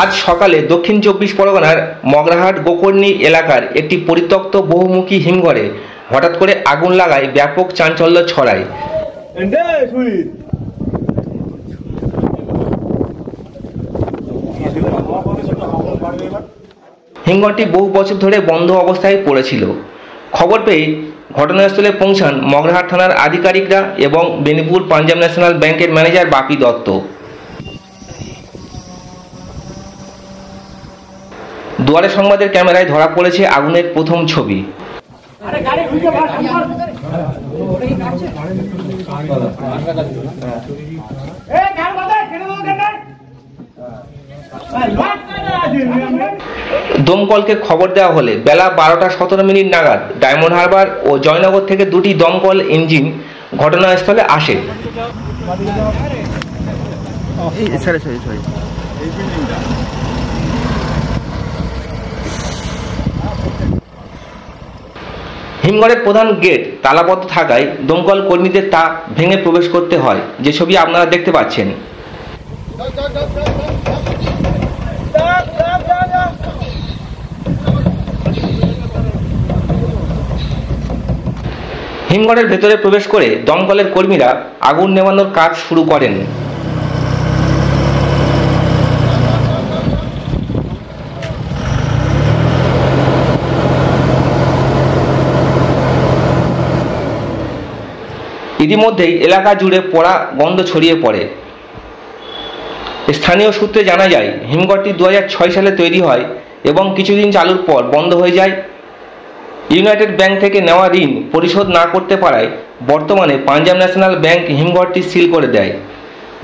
আজ সকালে দক্ষিণ চব্বিশ পরগনার মগরাহাট গোকর্ণী এলাকার একটি পরিত্যক্ত বহুমুখী হিমঘরে হঠাৎ করে আগুন লাগায় ব্যাপক চাঞ্চল্য ছড়ায়। হিমঘরটি বহু বছর ধরে বন্ধ অবস্থায় পড়েছিল। খবর পেয়ে ঘটনাস্থলে পৌঁছান মগরাহাট থানার আধিকারিকরা এবং বেনিপুর পাঞ্জাব ন্যাশনাল ব্যাংকের ম্যানেজার বাপি দত্ত। দুয়ারে সংবাদের ক্যামেরায় ধরা পড়েছে আগুনের প্রথম ছবি। দমকলকে খবর দেওয়া হলে বেলা 12টা 17 মিনিট নাগাদ ডায়মন্ড হারবার ও জয়নগর থেকে দুটি দমকল ইঞ্জিন ঘটনাস্থলে আসে। হিমঘরের প্রধান গেট তালাবদ্ধ থাকায় দমকল কর্মীদের তা ভেঙে প্রবেশ করতে হয়, যে ছবি আপনারা দেখতে পাচ্ছেন। হিমঘরের ভেতরে প্রবেশ করে দমকলের কর্মীরা আগুন নেভানোর কাজ শুরু করেন। ইতিমধ্যেই এলাকা জুড়ে পোড়া গন্ধ ছড়িয়ে পড়ে। স্থানীয় সূত্রে জানা যায়, হিমঘরটি 2006 সালে তৈরি হয় এবং কিছুদিন চালুর পর বন্ধ হয়ে যায়। ইউনাইটেড ব্যাংক থেকে নেওয়া ঋণ পরিশোধ না করতে পারায় বর্তমানে পাঞ্জাব ন্যাশনাল ব্যাংক হিমঘরটি সিল করে দেয়।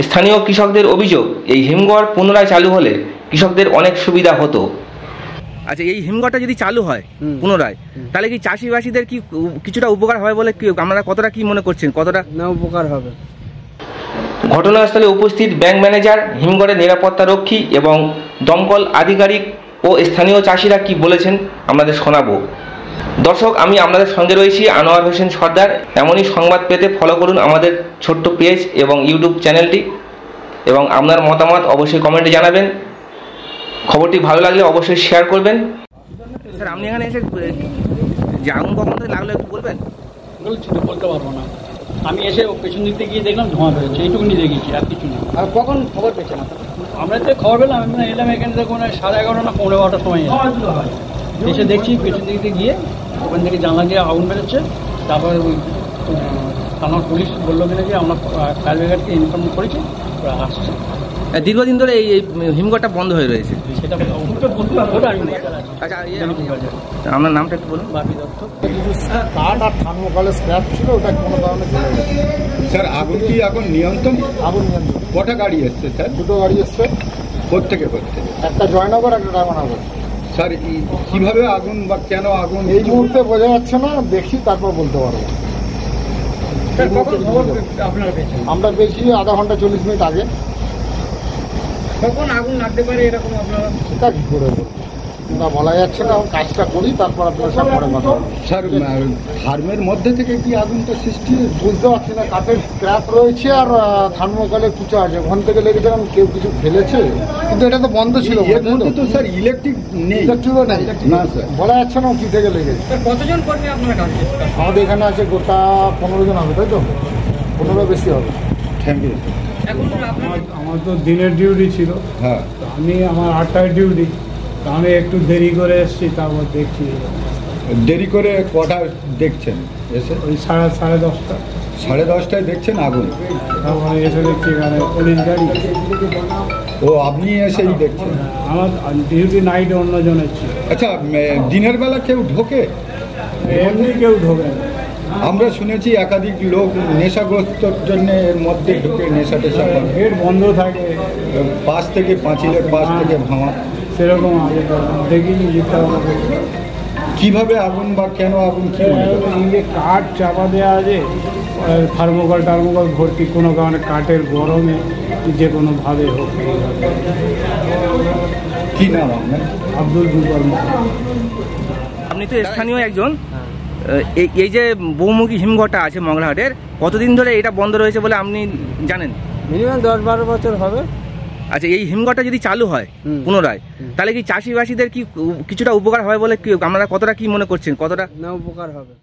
স্থানীয় কৃষকদের অভিযোগ, এই হিমঘর পুনরায় চালু হলে কৃষকদের অনেক সুবিধা হতো। আচ্ছা, এই হিমঘরটা যদি চালু হয় পুনরায়, তাহলে কি চাষিবাসীদের কি কিছুটা উপকার হবে বলে কি আপনারা কতটা কি মনে করছেন, কতটা না উপকার হবে? ঘটনাস্থলে উপস্থিত ব্যাংক ম্যানেজার, হিমঘরের নিরাপত্তা রক্ষী এবং দমকল আধিকারিক ও স্থানীয় চাষিরা কি বলেছেন আমাদের শোনাবো। দর্শক, আমি আপনাদের সঙ্গে রয়েছি আনোয়ার হোসেন সর্দার। এমনই সংবাদ পেতে ফলো করুন আমাদের ছোট্ট পেজ এবং ইউটিউব চ্যানেলটি, এবং আপনার মতামত অবশ্যই কমেন্টে জানাবেন। খবরটি ভালো লাগলে অবশ্যই শেয়ার করবেন। স্যার, আপনি এখানে এসে যে আগুন কখন থেকে লাগলো একটু বলবেন? বলতে পারবো না, আমি এসে পেছন দিক থেকে গিয়ে দেখলাম ধোঁয়া বেরোচ্ছে, এইটুকুনি দেখেছি, আর কিছু না। আর কখন খবর পেয়েছেন আমরা তো খবর পেলাম, আমি এলাম এখানে দেখুন 11:30 না 11:15টার সময় এসে দেখছি পেছন দিক থেকে গিয়ে ওখান থেকে জানলা দিয়ে আগুন বেরোচ্ছে। তারপরে ওই থানার পুলিশ বললো কিনা যে আমরা ফায়ার ব্রিগেডকে ইনফর্ম করেছি, ওরা আসছে। দীর্ঘদিন ধরে এই হিমঘরটা বন্ধ হয়ে রয়েছে, সেটা আপনার নামটা একটু বলুন। বাপি দত্ত। কাঠ আর থার্মোকলের স্ক্র্যাপ ছিল, ওটা কোনো কারণে চলে গেছে। স্যার, আগুন কি এখন নিয়ন্ত্রণ? আগুন নিয়ন্ত্রণ। কটা গাড়ি এসছে স্যার? দুটো গাড়ি এসছে। কোত্থেকে? একটা জয়নগর, একটা ডায়মন্ডনগর। স্যার, কিভাবে আগুন বা কেন আগুন এই মুহূর্তে বোঝা যাচ্ছে না, দেখি তারপর বলতে পারবো। আমরা পেয়েছি আধা ঘন্টা 40 মিনিট আগে। কখন আগুন লাগতে পারে এরকম আপনারা সেটা কি করে না বলা যাচ্ছে না, কাজটা করি তারপর আপনার সাথে পরে কথা বলবো। স্যার, ফার্মের মধ্যে থেকে কি আগুনটা সৃষ্টি? বুঝতে পারছি না, কাঠের স্ক্র্যাপ রয়েছে আর থার্মোকলের কুচো আছে, ওখান থেকে লেগেছিলাম, কেউ কিছু ফেলেছে, কিন্তু এটা তো বন্ধ ছিল। তো স্যার ইলেকট্রিক নেই, ইলেকট্রিকও নেই না স্যার, বলা যাচ্ছে না কি থেকে লেগেছে। কতজন কর্মী আপনারা কাজ করছেন? আমাদের এখানে আছে গোটা 15 জন হবে, তাই তো 15 বেশি হবে। Thank you. আমার তো দিনের ডিউটি ছিল, হ্যাঁ, আমার 8টায় ডিউটি, তো আমি একটু দেরি করে এসেছি। তারপর দেখছি দেরি করে কটা দেখছেন এসে? ওই 10:30। 10:30টায় দেখছেন আগুন? তারপরে এসে দেখছি এখানে পুলিশ গাড়ি। ও, আপনি এসেই দেখছেন? আমার ডিউটি নাইটে অন্যজনের ছিল। আচ্ছা, দিনের বেলা কেউ ঢোকে? এমনি কেউ ঢোকে না। আমরা শুনেছি একাধিক লোক নেশাগ্রস্তর জন্য এর মধ্যে ঢুকে নেশা টেশা করে। গেট বন্ধ থাকে, পাশ থেকে পাঁচিলের পাশ থেকে ভাঙা, সেরকম আগে দেখিনি। কিভাবে আগুন বা কেন আগুন কি মনে করেন? কাঠ চাপা দেওয়া আছে, থার্মোকল টার্মোকল ভর্তি, কোনো কারণে কাঠের গরমে যে কোনোভাবে হোক। কি নাম আপনার? আব্দুল জুবাল। আপনি তো স্থানীয় একজন, এই যে বহুমুখী হিমঘরটা আছে মংলাহাটের, কতদিন ধরে এটা বন্ধ রয়েছে বলে আপনি জানেন? মিনিমাম 10-12 বছর হবে। আচ্ছা, এই হিমঘরটা যদি চালু হয় পুনরায়, তাহলে কি চাষিবাসীদের কি কিছুটা উপকার হয় বলে আপনারা কতটা কি মনে করছেন, কতটা না উপকার হবে?